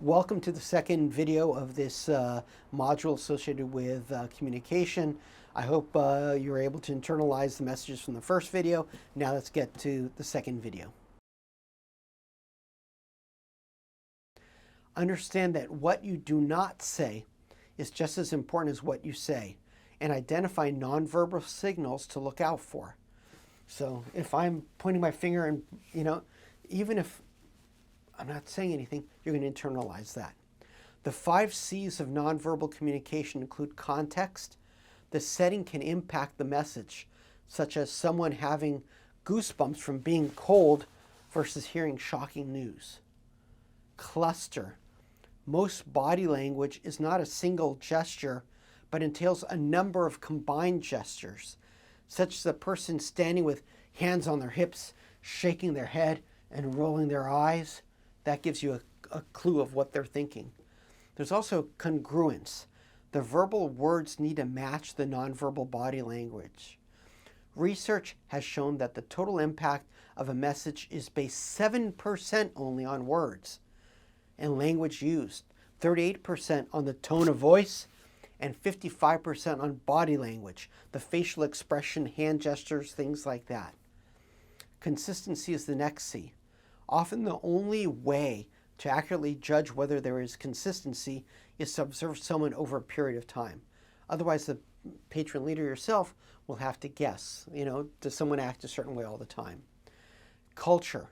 Welcome to the second video of this module associated with communication. I hope you were able to internalize the messages from the first video. Now let's get to the second video. Understand that what you do not say is just as important as what you say, and identify nonverbal signals to look out for. So if I'm pointing my finger and, even if I'm not saying anything, you're going to internalize that. The 5 C's of nonverbal communication include context. The setting can impact the message, such as someone having goosebumps from being cold versus hearing shocking news. Cluster. Most body language is not a single gesture, but entails a number of combined gestures, such as a person standing with hands on their hips, shaking their head, and rolling their eyes. That gives you a clue of what they're thinking. There's also congruence. The verbal words need to match the nonverbal body language. Research has shown that the total impact of a message is based 7% only on words and language used, 38% on the tone of voice, and 55% on body language, the facial expression, hand gestures, things like that. Consistency is the next C. Often the only way to accurately judge whether there is consistency is to observe someone over a period of time. Otherwise, the patron leader yourself will have to guess, does someone act a certain way all the time? Culture.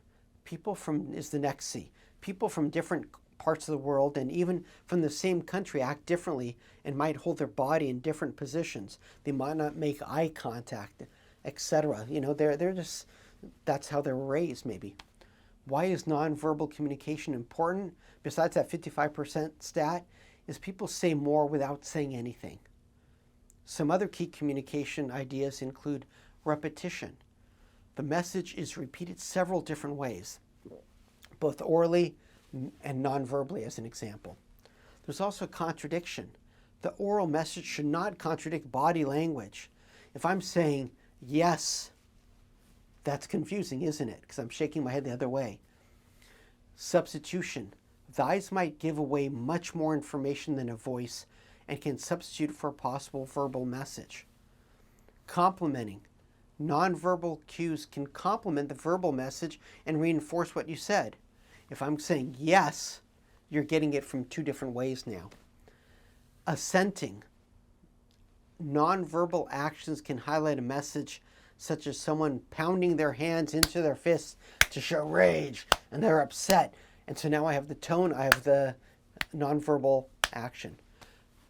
Is the next C. People from different parts of the world and even from the same country act differently and might hold their body in different positions. They might not make eye contact, etc. They're just, that's how they're raised maybe. Why is nonverbal communication important? Besides that 55% stat, is people say more without saying anything. Some other key communication ideas include repetition. The message is repeated several different ways, both orally and nonverbally as an example. There's also contradiction. The oral message should not contradict body language. If I'm saying yes, that's confusing, isn't it? Because I'm shaking my head the other way. Substitution. The eyes might give away much more information than a voice and can substitute for a possible verbal message. Complementing. Nonverbal cues can complement the verbal message and reinforce what you said. If I'm saying yes, you're getting it from 2 different ways now. Assenting. Nonverbal actions can highlight a message, such as someone pounding their hands into their fists to show rage and they're upset. And so now I have the tone, I have the nonverbal action.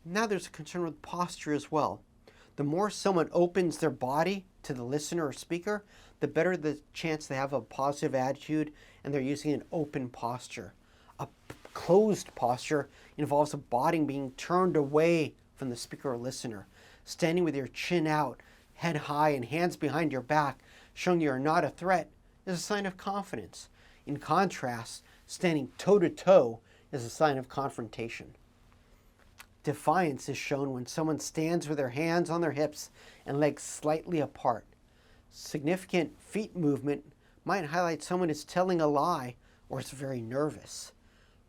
Now there's a concern with posture as well. The more someone opens their body to the listener or speaker, the better the chance they have a positive attitude and they're using an open posture. A closed posture involves a body being turned away from the speaker or listener. Standing with your chin out, head high, and hands behind your back, showing you are not a threat, is a sign of confidence. In contrast, standing toe-to-toe is a sign of confrontation. Defiance is shown when someone stands with their hands on their hips and legs slightly apart. Significant feet movement might highlight someone is telling a lie or is very nervous.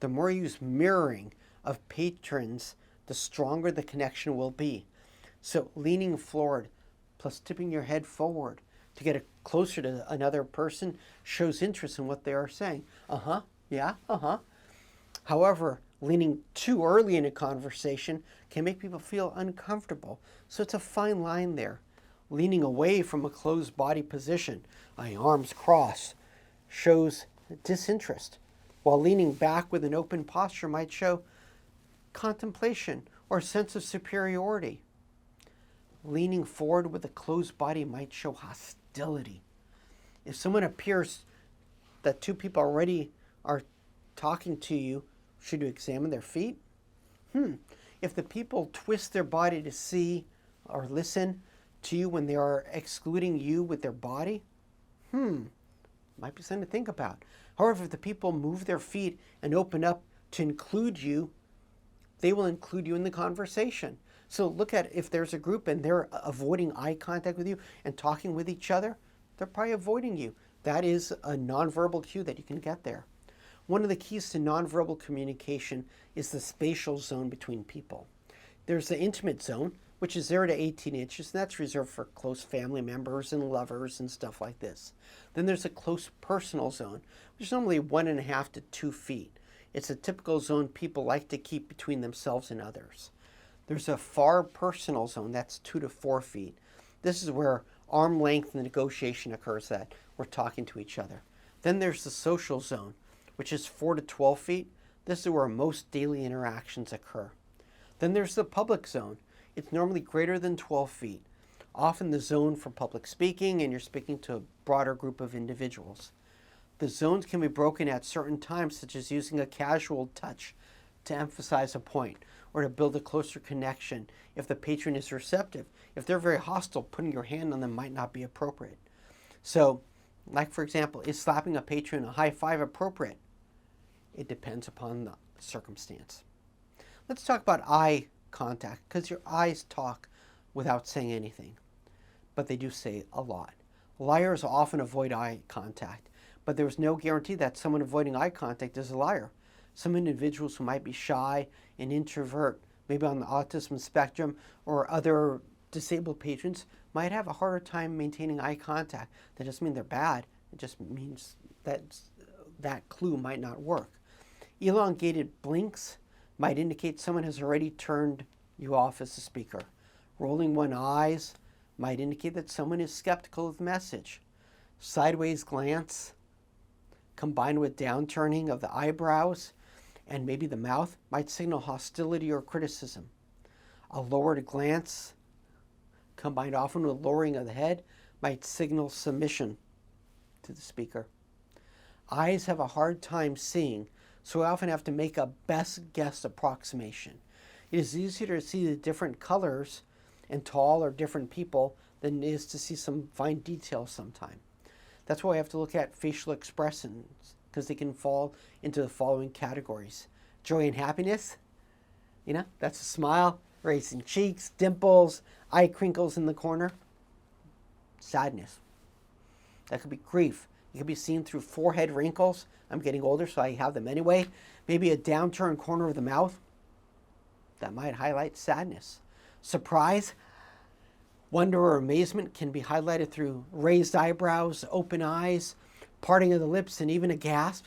The more you use mirroring of patrons, the stronger the connection will be. So leaning forward plus tipping your head forward to get closer to another person shows interest in what they are saying. Yeah, However, leaning too early in a conversation can make people feel uncomfortable. So it's a fine line there. Leaning away from a closed body position, my arms crossed, shows disinterest, while leaning back with an open posture might show contemplation or a sense of superiority. Leaning forward with a closed body might show hostility. If someone appears that 2 people already are talking to you, should you examine their feet? If the people twist their body to see or listen to you when they are excluding you with their body, might be something to think about. However, if the people move their feet and open up to include you, they will include you in the conversation. So look at if there's a group and they're avoiding eye contact with you and talking with each other, they're probably avoiding you. That is a nonverbal cue that you can get there. One of the keys to nonverbal communication is the spatial zone between people. There's the intimate zone, which is 0 to 18 inches, and that's reserved for close family members and lovers and stuff like this. Then there's a close personal zone, which is normally 1.5 to 2 feet. It's a typical zone people like to keep between themselves and others. There's a far personal zone, that's 2 to 4 feet. This is where arm length negotiation occurs, that we're talking to each other. Then there's the social zone, which is 4 to 12 feet. This is where most daily interactions occur. Then there's the public zone. It's normally greater than 12 feet, often the zone for public speaking, and you're speaking to a broader group of individuals. The zones can be broken at certain times, such as using a casual touch to emphasize a point or to build a closer connection if the patron is receptive. If they're very hostile, putting your hand on them might not be appropriate. So, like for example, is slapping a patron a high five appropriate? It depends upon the circumstance. Let's talk about eye contact, because your eyes talk without saying anything, but they do say a lot. Liars often avoid eye contact, but there's no guarantee that someone avoiding eye contact is a liar. Some individuals who might be shy and introvert, maybe on the autism spectrum, or other disabled patrons, might have a harder time maintaining eye contact. That doesn't mean they're bad. It just means that that clue might not work. Elongated blinks might indicate someone has already turned you off as a speaker. Rolling one eyes might indicate that someone is skeptical of the message. Sideways glance combined with downturning of the eyebrows and maybe the mouth might signal hostility or criticism. A lowered glance combined often with lowering of the head might signal submission to the speaker. Eyes have a hard time seeing, so we often have to make a best guess approximation. It is easier to see the different colors and tall or different people than it is to see some fine details sometimes. That's why we have to look at facial expressions, because they can fall into the following categories. Joy and happiness, that's a smile, raising cheeks, dimples, eye crinkles in the corner. Sadness, that could be grief. It could be seen through forehead wrinkles. I'm getting older, so I have them anyway. Maybe a downturned corner of the mouth. That might highlight sadness. Surprise, wonder or amazement can be highlighted through raised eyebrows, open eyes, parting of the lips, and even a gasp.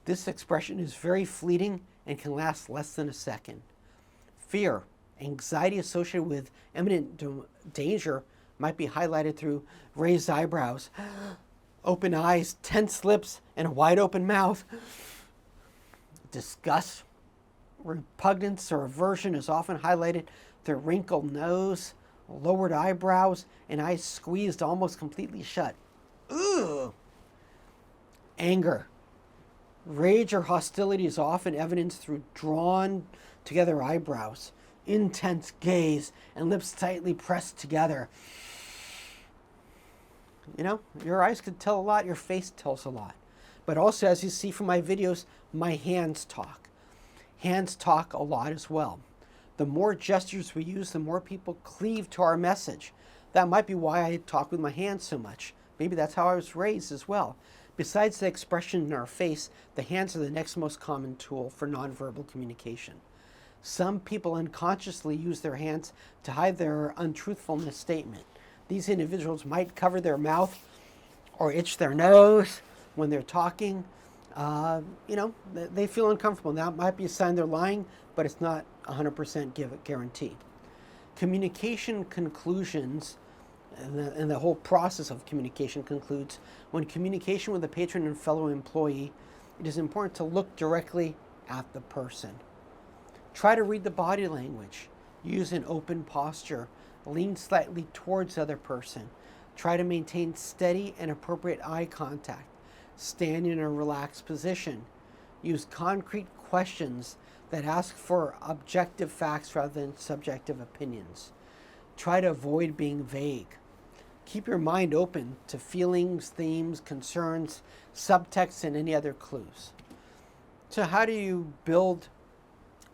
This expression is very fleeting and can last less than a second. Fear, anxiety associated with imminent danger might be highlighted through raised eyebrows, open eyes, tense lips, and a wide open mouth. Disgust, repugnance, or aversion is often highlighted through wrinkled nose, lowered eyebrows, and eyes squeezed almost completely shut. Ugh. Anger. Rage or hostility is often evidenced through drawn together eyebrows, intense gaze, and lips tightly pressed together. Your eyes could tell a lot, your face tells a lot. But also, as you see from my videos, my hands talk. Hands talk a lot as well. The more gestures we use, the more people cleave to our message. That might be why I talk with my hands so much. Maybe that's how I was raised as well. Besides the expression in our face, the hands are the next most common tool for nonverbal communication. Some people unconsciously use their hands to hide their untruthfulness statement. These individuals might cover their mouth or itch their nose when they're talking. They feel uncomfortable. That might be a sign they're lying, but it's not 100% guarantee. Communication conclusions, and the whole process of communication concludes when communication with a patron and fellow employee, it is important to look directly at the person. Try to read the body language. Use an open posture. Lean slightly towards the other person. Try to maintain steady and appropriate eye contact. Stand in a relaxed position. Use concrete questions that ask for objective facts rather than subjective opinions. Try to avoid being vague. Keep your mind open to feelings, themes, concerns, subtext, and any other clues. So how do you build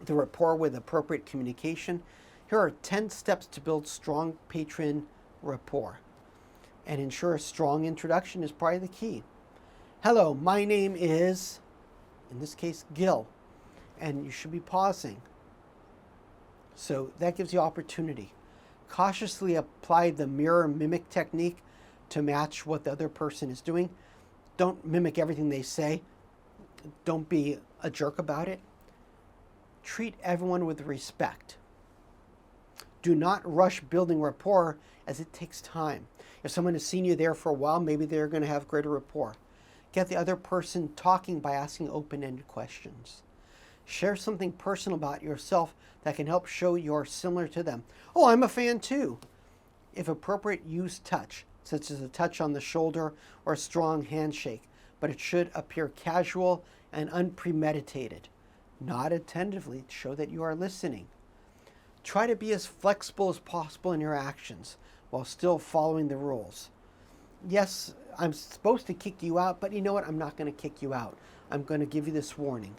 the rapport with appropriate communication? Here are 10 steps to build strong patron rapport and ensure a strong introduction is probably the key. Hello, my name is, in this case, gill, and you should be pausing. So that gives you opportunity. Cautiously apply the mirror mimic technique to match what the other person is doing. Don't mimic everything they say. Don't be a jerk about it. Treat everyone with respect. Do not rush building rapport, as it takes time. If someone has seen you there for a while, maybe they're going to have greater rapport. Get the other person talking by asking open-ended questions. Share something personal about yourself that can help show you're similar to them. Oh, I'm a fan too. If appropriate, use touch, such as a touch on the shoulder or a strong handshake, but it should appear casual and unpremeditated. Nod attentively to show that you are listening. Try to be as flexible as possible in your actions while still following the rules. Yes, I'm supposed to kick you out, but you know what? I'm not going to kick you out. I'm going to give you this warning.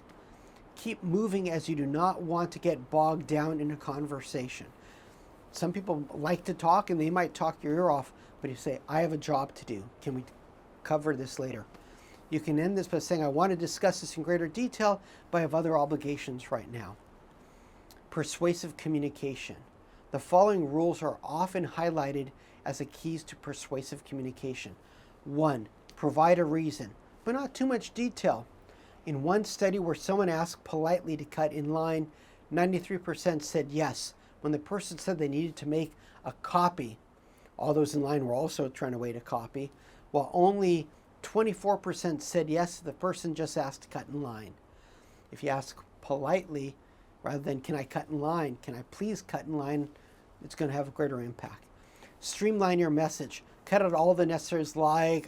Keep moving, as you do not want to get bogged down in a conversation. Some people like to talk and they might talk your ear off, but you say, I have a job to do. Can we cover this later? You can end this by saying, I want to discuss this in greater detail, but I have other obligations right now. Persuasive communication. The following rules are often highlighted as the keys to persuasive communication. 1. Provide a reason, but not too much detail. In one study where someone asked politely to cut in line, 93% said yes. When the person said they needed to make a copy, all those in line were also trying to wait a copy, while only 24% said yes, the person just asked to cut in line. If you ask politely, rather than can I cut in line, can I please cut in line, it's going to have a greater impact. Streamline your message. Cut out all the necessaries like,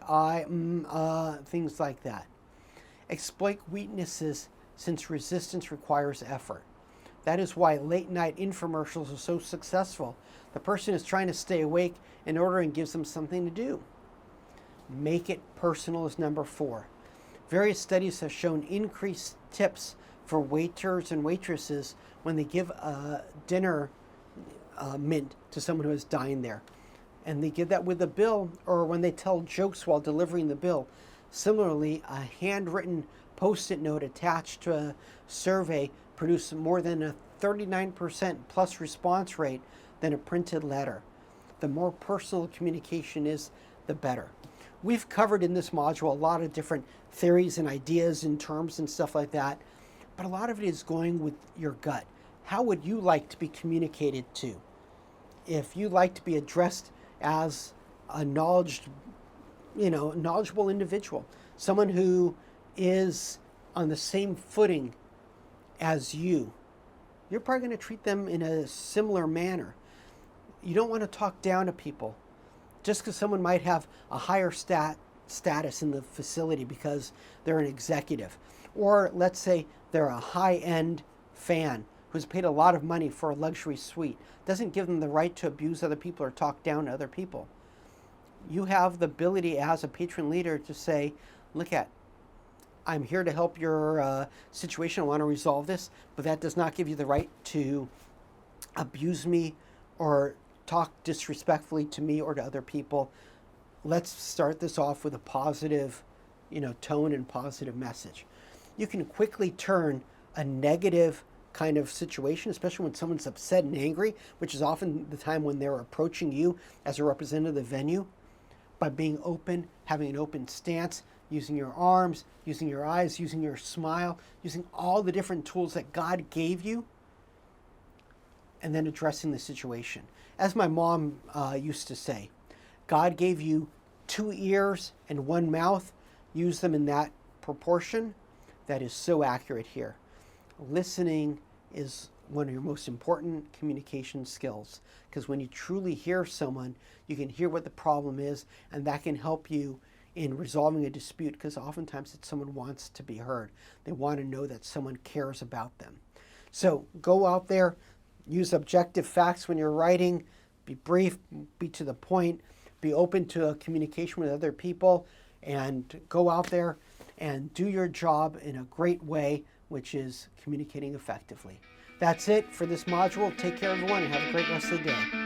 things like that. Exploit weaknesses, since resistance requires effort. That is why late night infomercials are so successful. The person is trying to stay awake in order and gives them something to do. Make it personal is number 4. Various studies have shown increased tips for waiters and waitresses when they give a dinner mint to someone who has dined there. And they give that with a bill, or when they tell jokes while delivering the bill. Similarly, a handwritten post-it note attached to a survey produced more than a 39% plus response rate than a printed letter. The more personal communication is, the better. We've covered in this module a lot of different theories and ideas and terms and stuff like that, but a lot of it is going with your gut. How would you like to be communicated to? If you like to be addressed as a knowledgeable individual, someone who is on the same footing as you, you're probably going to treat them in a similar manner. You don't want to talk down to people just because someone might have a higher status in the facility because they're an executive. Or let's say they're a high-end fan who's paid a lot of money for a luxury suite. Doesn't give them the right to abuse other people or talk down to other people. You have the ability as a patron leader to say, I'm here to help your situation. I want to resolve this, but that does not give you the right to abuse me or talk disrespectfully to me or to other people. Let's start this off with a positive, tone and positive message. You can quickly turn a negative kind of situation, especially when someone's upset and angry, which is often the time when they're approaching you as a representative of the venue, by being open, having an open stance, using your arms, using your eyes, using your smile, using all the different tools that God gave you, and then addressing the situation. As my mom used to say, God gave you 2 ears and 1 mouth. Use them in that proportion. That is so accurate here. Listening is one of your most important communication skills, because when you truly hear someone, you can hear what the problem is, and that can help you in resolving a dispute, because oftentimes it's someone wants to be heard. They want to know that someone cares about them. So go out there, use objective facts when you're writing, be brief, be to the point, be open to a communication with other people, and go out there and do your job in a great way, which is communicating effectively. That's it for this module. Take care, everyone, and have a great rest of the day.